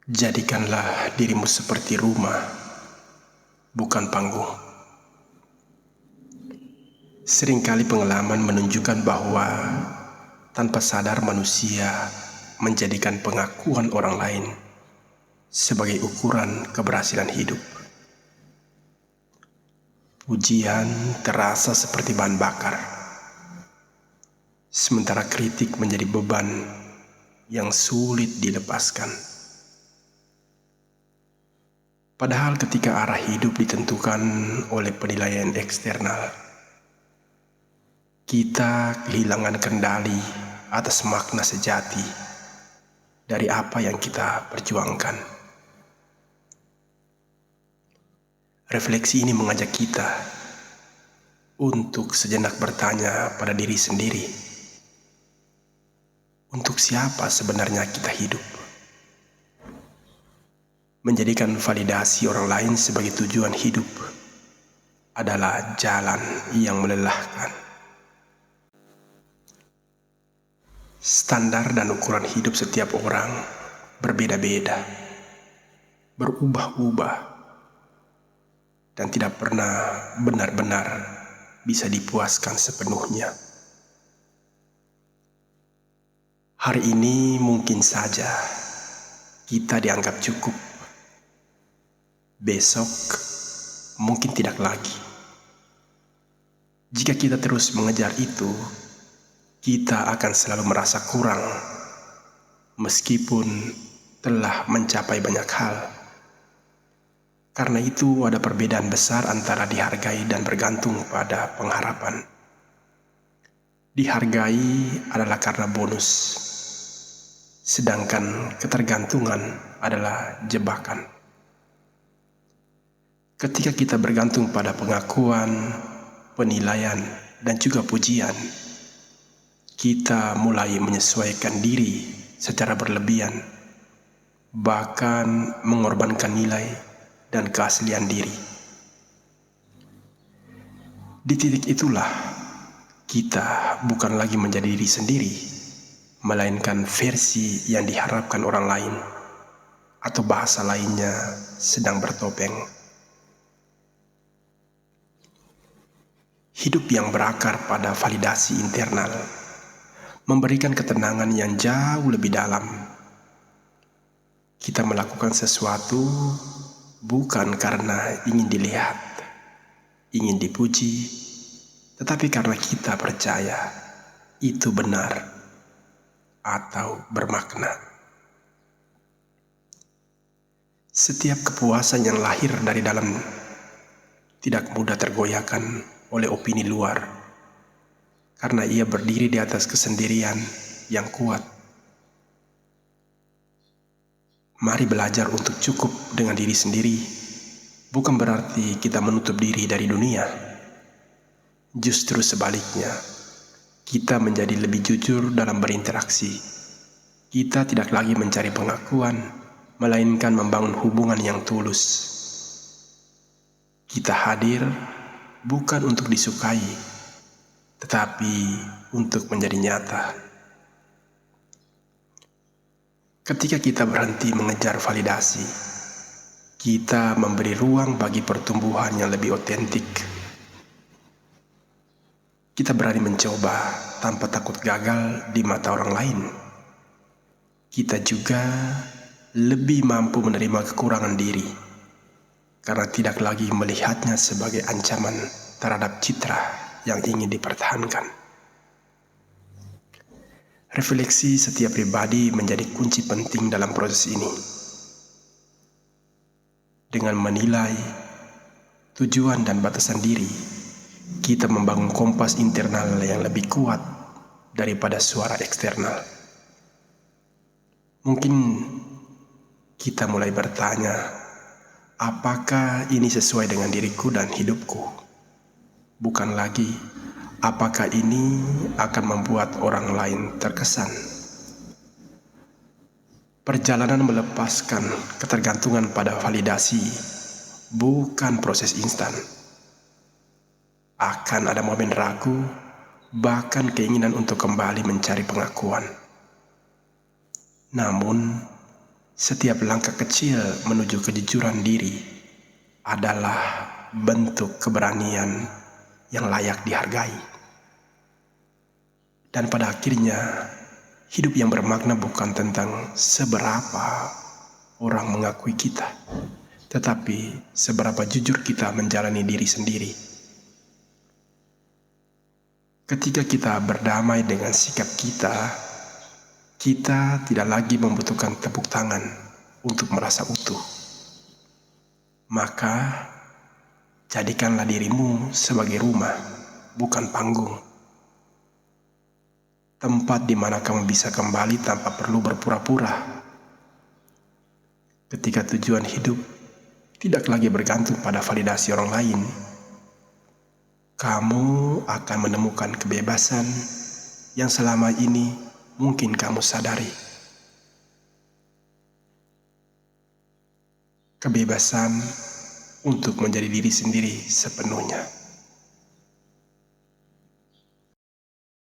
Jadikanlah dirimu seperti rumah, bukan panggung. Seringkali pengalaman menunjukkan bahwa tanpa sadar manusia menjadikan pengakuan orang lain sebagai ukuran keberhasilan hidup. Pujian terasa seperti bahan bakar, sementara kritik menjadi beban yang sulit dilepaskan. Padahal ketika arah hidup ditentukan oleh penilaian eksternal, kita kehilangan kendali atas makna sejati dari apa yang kita perjuangkan. Refleksi ini mengajak kita untuk sejenak bertanya pada diri sendiri, untuk siapa sebenarnya kita hidup? Menjadikan validasi orang lain sebagai tujuan hidup adalah jalan yang melelahkan. Standar dan ukuran hidup setiap orang berbeda-beda, berubah-ubah, dan tidak pernah benar-benar bisa dipuaskan sepenuhnya. Hari ini mungkin saja kita dianggap cukup, besok mungkin tidak lagi. Jika kita terus mengejar itu, kita akan selalu merasa kurang, meskipun telah mencapai banyak hal. Karena itu ada perbedaan besar antara dihargai dan bergantung pada pengharapan. Dihargai adalah karena bonus, sedangkan ketergantungan adalah jebakan. Ketika kita bergantung pada pengakuan, penilaian, dan juga pujian, kita mulai menyesuaikan diri secara berlebihan, bahkan mengorbankan nilai dan keaslian diri. Di titik itulah, kita bukan lagi menjadi diri sendiri, melainkan versi yang diharapkan orang lain, atau bahasa lainnya sedang bertopeng. Hidup yang berakar pada validasi internal memberikan ketenangan yang jauh lebih dalam. Kita melakukan sesuatu bukan karena ingin dilihat, ingin dipuji, tetapi karena kita percaya itu benar atau bermakna. Setiap kepuasan yang lahir dari dalam tidak mudah tergoyahkan oleh opini luar, karena ia berdiri di atas kesendirian yang kuat. Mari belajar untuk cukup dengan diri sendiri, bukan berarti kita menutup diri dari dunia. Justru sebaliknya, kita menjadi lebih jujur dalam berinteraksi. Kita tidak lagi mencari pengakuan, melainkan membangun hubungan yang tulus. Kita hadir bukan untuk disukai, tetapi untuk menjadi nyata. Ketika kita berhenti mengejar validasi, kita memberi ruang bagi pertumbuhan yang lebih otentik. Kita berani mencoba tanpa takut gagal di mata orang lain. Kita juga lebih mampu menerima kekurangan diri, karena tidak lagi melihatnya sebagai ancaman terhadap citra yang ingin dipertahankan. Refleksi setiap pribadi menjadi kunci penting dalam proses ini. Dengan menilai tujuan dan batasan diri, kita membangun kompas internal yang lebih kuat daripada suara eksternal. Mungkin kita mulai bertanya, apakah ini sesuai dengan diriku dan hidupku? Bukan lagi, apakah ini akan membuat orang lain terkesan? Perjalanan melepaskan ketergantungan pada validasi bukan proses instan. Akan ada momen ragu, bahkan keinginan untuk kembali mencari pengakuan. Namun, Setiap langkah kecil menuju kejujuran diri adalah bentuk keberanian yang layak dihargai. Dan pada akhirnya, hidup yang bermakna bukan tentang seberapa orang mengakui kita, tetapi seberapa jujur kita menjalani diri sendiri. Ketika kita berdamai dengan sikap kita tidak lagi membutuhkan tepuk tangan untuk merasa utuh. Maka, jadikanlah dirimu sebagai rumah, bukan panggung. Tempat di mana kamu bisa kembali tanpa perlu berpura-pura. Ketika tujuan hidup tidak lagi bergantung pada validasi orang lain, kamu akan menemukan kebebasan yang selama ini mungkin kamu sadari. Kebebasan untuk menjadi diri sendiri sepenuhnya.